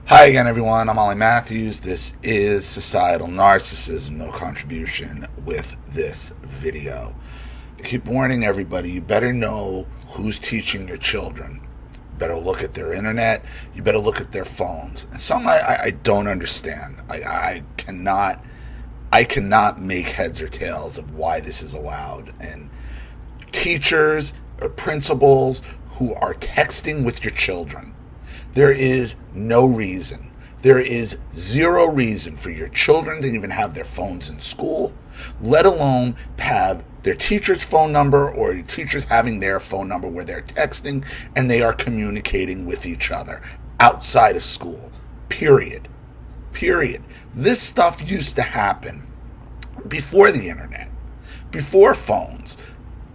Hi again, everyone. I'm olliemathews. This is Societal Narcissism. No contribution with this video. I keep warning everybody, you better know who's teaching your children. You better look at their internet. You better look at their phones. And some I don't understand. I cannot make heads or tails of why this is allowed. And teachers or principals who are texting with your children, there is no reason. There is zero reason for your children to even have their phones in school, let alone have their teacher's phone number or your teachers having their phone number where they're texting and they are communicating with each other outside of school. Period. This stuff used to happen before the internet, before phones.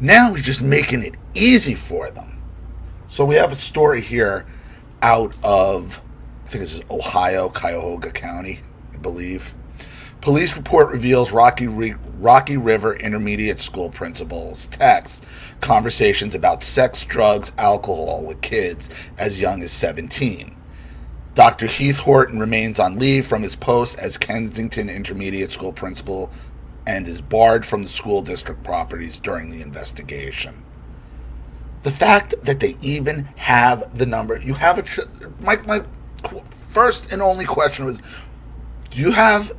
Now we're just making it easy for them. So we have a story here out of, I think this is Ohio, Cuyahoga County, I believe. Police report reveals Rocky River Intermediate School principal's text conversations about sex, drugs, alcohol with kids as young as 17. Dr. Heath Horton remains on leave from his post as Kensington Intermediate School principal and is barred from the school district properties during the investigation. The fact that they even have the number, you have my first and only question was, do you have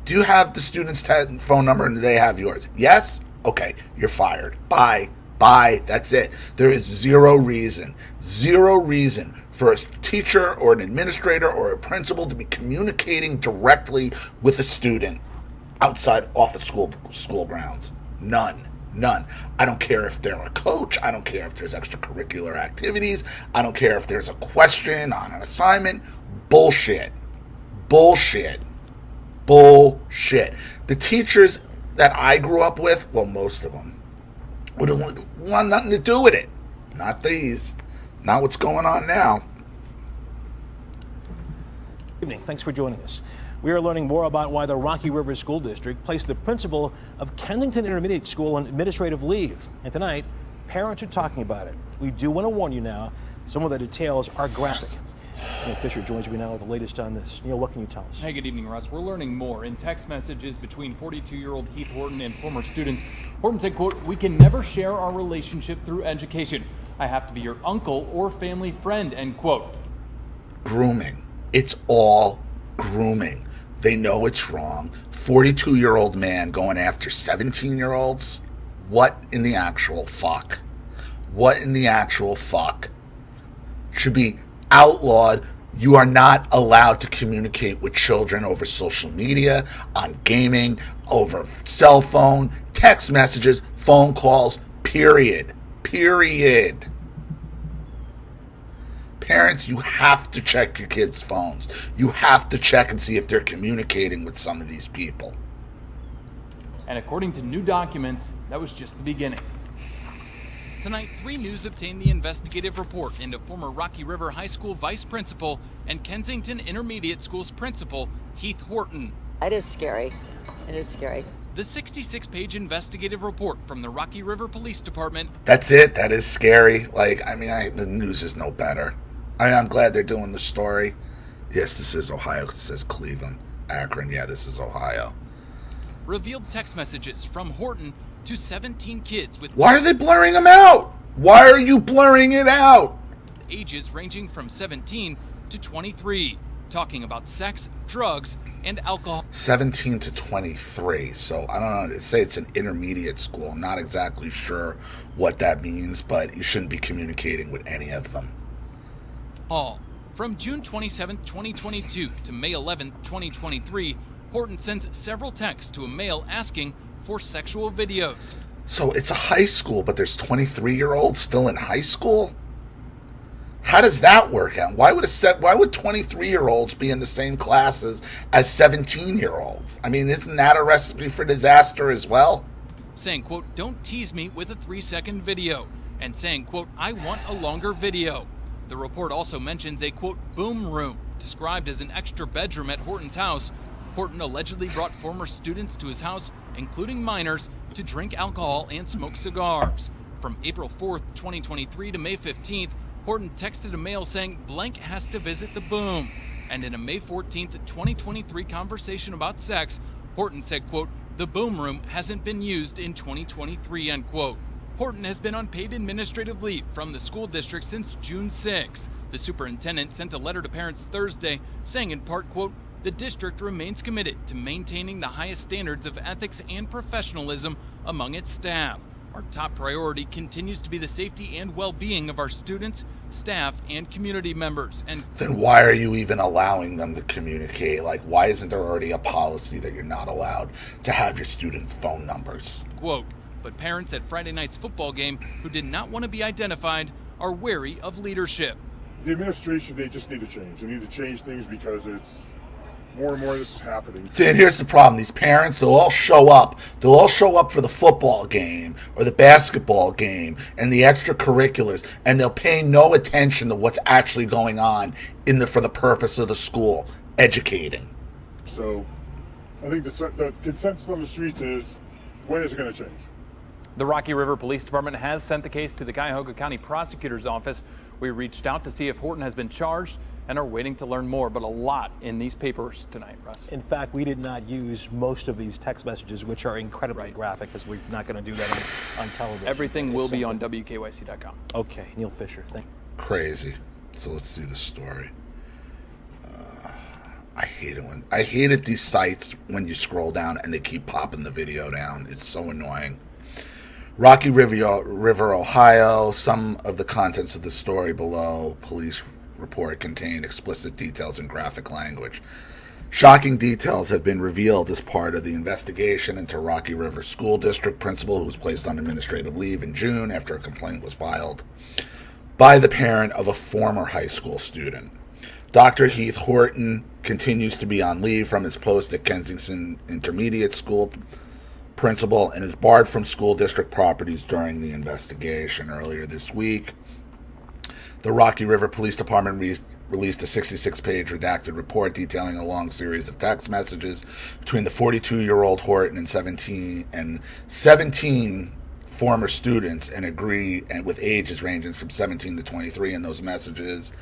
the student's phone number and do they have yours? Yes? Okay, you're fired. Bye, that's it. There is zero reason for a teacher or an administrator or a principal to be communicating directly with a student outside off the school grounds. None. I don't care if they're a coach. I don't care if there's extracurricular activities. I don't care if there's a question on an assignment. Bullshit. The teachers that I grew up with, well, most of them, would want nothing to do with it. Not these. Not what's going on now. Good evening. Thanks for joining us. We are learning more about why the Rocky River School District placed the principal of Kensington Intermediate School on administrative leave. And tonight, parents are talking about it. We do want to warn you now, some of the details are graphic. Neil Fisher joins me now with the latest on this. Neil, what can you tell us? Hey, good evening, Russ. We're learning more in text messages between 42-year-old Heath Horton and former students. Horton said, quote, "We can never share our relationship through education. I have to be your uncle or family friend," end quote. Grooming. It's all grooming. They know it's wrong. 42-year-old man going after 17-year-olds? What in the actual fuck? Should be outlawed. You are not allowed to communicate with children over social media, on gaming, over cell phone, text messages, phone calls, period. Parents, you have to check your kids' phones. You have to check and see if they're communicating with some of these people. And according to new documents, that was just the beginning. Tonight, 3 News obtained the investigative report into former Rocky River High School vice principal and Kensington Intermediate School's principal, Heath Horton. It is scary. The 66-page investigative report from the Rocky River Police Department. That's it. That is scary. The news is no better. I'm glad they're doing the story. Yes, this is Ohio. It says Cleveland. Akron, yeah, this is Ohio. Revealed text messages from Horton to 17 kids with... Why are they blurring them out? Why are you blurring it out? ...ages ranging from 17 to 23, talking about sex, drugs, and alcohol. 17 to 23. So, I don't know. They say it's an intermediate school. I'm not exactly sure what that means, but you shouldn't be communicating with any of them. All. From June 27, 2022 to May 11, 2023, Horton sends several texts to a male asking for sexual videos. So it's a high school, but there's 23-year-olds still in high school? How does that work out? Why would 23-year-olds be in the same classes as 17-year-olds? I mean, isn't that a recipe for disaster as well? Saying, quote, "Don't tease me with a 3-second video," and saying, quote, "I want a longer video." The report also mentions a, quote, "boom room," described as an extra bedroom at Horton's house. Horton allegedly brought former students to his house, including minors, to drink alcohol and smoke cigars. From April 4th, 2023 to May 15th, Horton texted a male saying blank has to visit the boom. And in a May 14th, 2023 conversation about sex, Horton said, quote, "The boom room hasn't been used in 2023, end quote. Horton has been on paid administrative leave from the school district since June 6th. The superintendent sent a letter to parents Thursday saying in part, quote, "The district remains committed to maintaining the highest standards of ethics and professionalism among its staff. Our top priority continues to be the safety and well-being of our students, staff, and community members." And then why are you even allowing them to communicate? Like, why isn't there already a policy that you're not allowed to have your students' phone numbers? quote, "But parents at Friday night's football game who did not want to be identified are wary of leadership." The administration, they just need to change. They need to change things because it's more and more this is happening. See, and here's the problem. These parents, they'll all show up. They'll all show up for the football game or the basketball game and the extracurriculars, and they'll pay no attention to what's actually going on for the purpose of the school, educating. So I think the consensus on the streets is, when is it going to change? The Rocky River Police Department has sent the case to the Cuyahoga County Prosecutor's Office. We reached out to see if Horton has been charged and are waiting to learn more, but a lot in these papers tonight, Russ. In fact, we did not use most of these text messages, which are incredibly graphic, because we're not going to do that on television. Everything will be on WKYC.com. Okay, Neil Fisher, thank you. Crazy. So let's see the story. I hate it these sites when you scroll down and they keep popping the video down. It's so annoying. Rocky River, Ohio. Some of the contents of the story below police report contain explicit details and graphic language. Shocking details have been revealed as part of the investigation into Rocky River School District principal, who was placed on administrative leave in June after a complaint was filed by the parent of a former high school student. Dr. Heath Horton continues to be on leave from his post at Kensington Intermediate School principal and is barred from school district properties during the investigation. Earlier this week, the Rocky River Police Department released a 66-page redacted report detailing a long series of text messages between the 42-year-old Horton and 17 former students, and with ages ranging from 17 to 23. In those messages,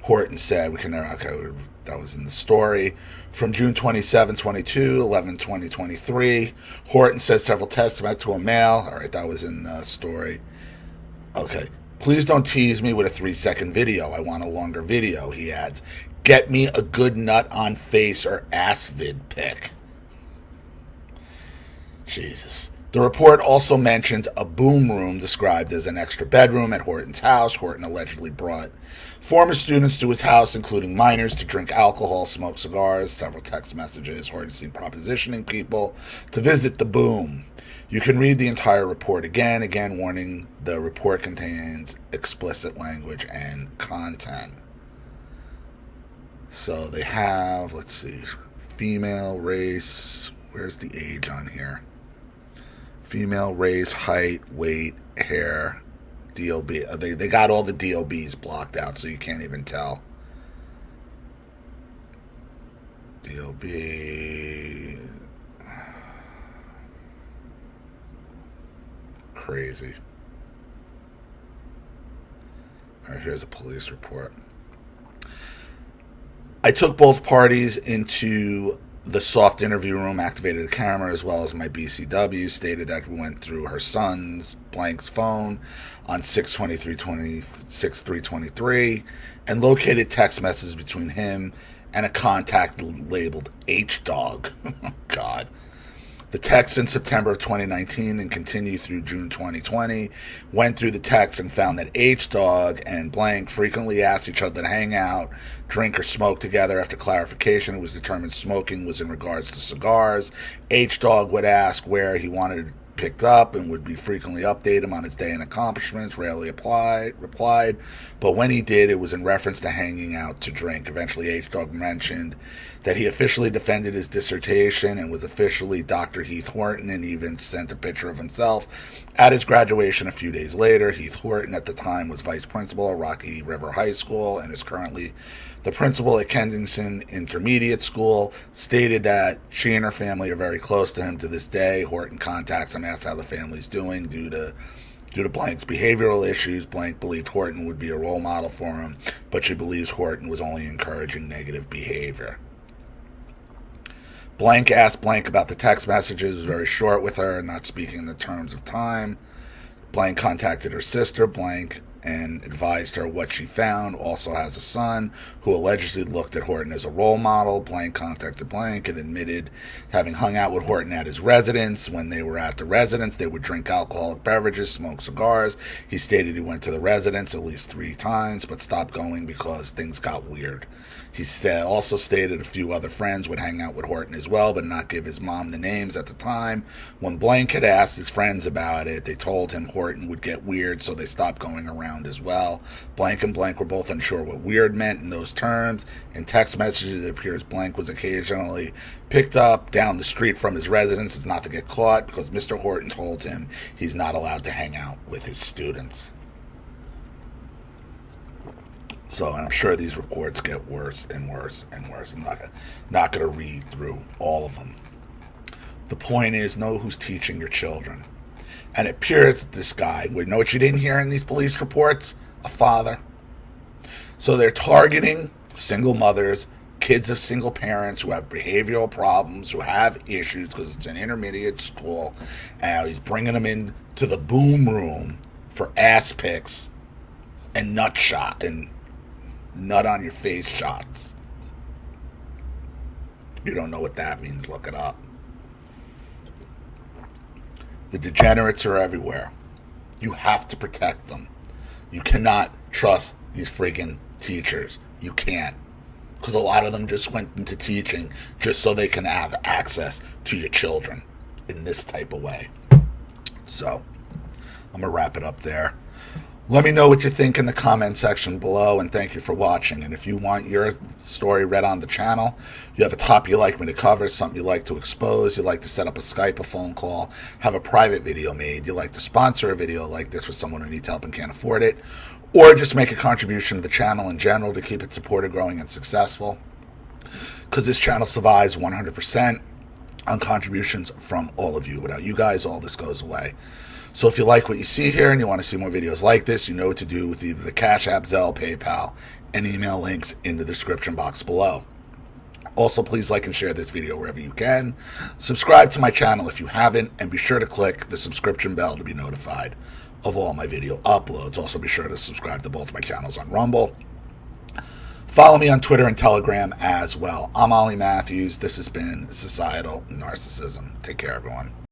Horton said, that was in the story, from June 27, 22, 11, 20, 23. Horton said several text messages to a male. All right, that was in the story. Okay. "Please don't tease me with a 3-second video. I want a longer video," he adds. "Get me a good nut on face or ass vid pic." Jesus. The report also mentions a boom room described as an extra bedroom at Horton's house. Horton allegedly brought former students to his house, including minors, to drink alcohol, smoke cigars. Several text messages. Horton seen propositioning people to visit the boom. You can read the entire report again warning the report contains explicit language and content. So they have, let's see, female, race, where's the age on here? Female, race, height, weight, hair, DOB. They got all the DOBs blocked out, so you can't even tell. DOB. Crazy. All right, here's a police report. "I took both parties into the soft interview room, activated the camera as well as my BCW, stated that we went through her son's blank's phone on 6/23/23 and located text messages between him and a contact labeled H-Dog." God. "The text in September of 2019 and continued through June 2020. Went through the text and found that H-Dog and blank frequently asked each other to hang out, drink or smoke together. After clarification, it was determined smoking was in regards to cigars. H-Dog would ask where he wanted it picked up and would be frequently update him on his day and accomplishments. Rarely replied, but when he did, it was in reference to hanging out to drink. Eventually, H-Dog mentioned that he officially defended his dissertation and was officially Dr. Heath Horton, and even sent a picture of himself at his graduation a few days later. Heath Horton at the time was vice principal at Rocky River High School and is currently the principal at Kensington Intermediate School. Stated that she and her family are very close to him to this day. Horton contacts him, asks how the family's doing due to Due to Blank's behavioral issues, Blank believed Horton would be a role model for him, but she believes Horton was only encouraging negative behavior. Blank asked Blank about the text messages, was very short with her, not speaking in the terms of time. Blank contacted her sister, Blank, and advised her what she found. Also has a son who allegedly looked at Horton as a role model. Blank contacted Blank and admitted having hung out with Horton at his residence. When they were at the residence, they would drink alcoholic beverages, smoke cigars. He stated he went to the residence at least 3 times, but stopped going because things got weird. He also stated a few other friends would hang out with Horton as well, but not give his mom the names at the time. When Blank had asked his friends about it, they told him Horton would get weird, so they stopped going around as well. Blank and Blank were both unsure what weird meant in those terms. In text messages, it appears Blank was occasionally picked up down the street from his residence as not to get caught because Mr. Horton told him he's not allowed to hang out with his students. So I'm sure these reports get worse and worse and worse. I'm not going to read through all of them. The point is, know who's teaching your children. And it appears that this guy, we know what you didn't hear in these police reports, a father. So they're targeting single mothers, kids of single parents who have behavioral problems, who have issues because it's an intermediate school. And he's bringing them into the boom room for ass picks and nut on your face shots. If you don't know what that means, look it up. The degenerates are everywhere. You have to protect them. You cannot trust these friggin' teachers. You can't. Because a lot of them just went into teaching just so they can have access to your children in this type of way. So, I'm going to wrap it up there. Let me know what you think in the comment section below, and thank you for watching. And if you want your story read on the channel, you have a topic you like me to cover, something you like to expose, you like to set up a Skype, a phone call, have a private video made, you like to sponsor a video like this for someone who needs help and can't afford it, or just make a contribution to the channel in general to keep it supported, growing, and successful. Because this channel survives 100% on contributions from all of you. Without you guys, all this goes away. So if you like what you see here and you want to see more videos like this, you know what to do with either the Cash App, Zelle, PayPal, and email links in the description box below. Also, please like and share this video wherever you can. Subscribe to my channel if you haven't, and be sure to click the subscription bell to be notified of all my video uploads. Also, be sure to subscribe to both my channels on Rumble. Follow me on Twitter and Telegram as well. I'm Ollie Matthews. This has been Societal Narcissism. Take care, everyone.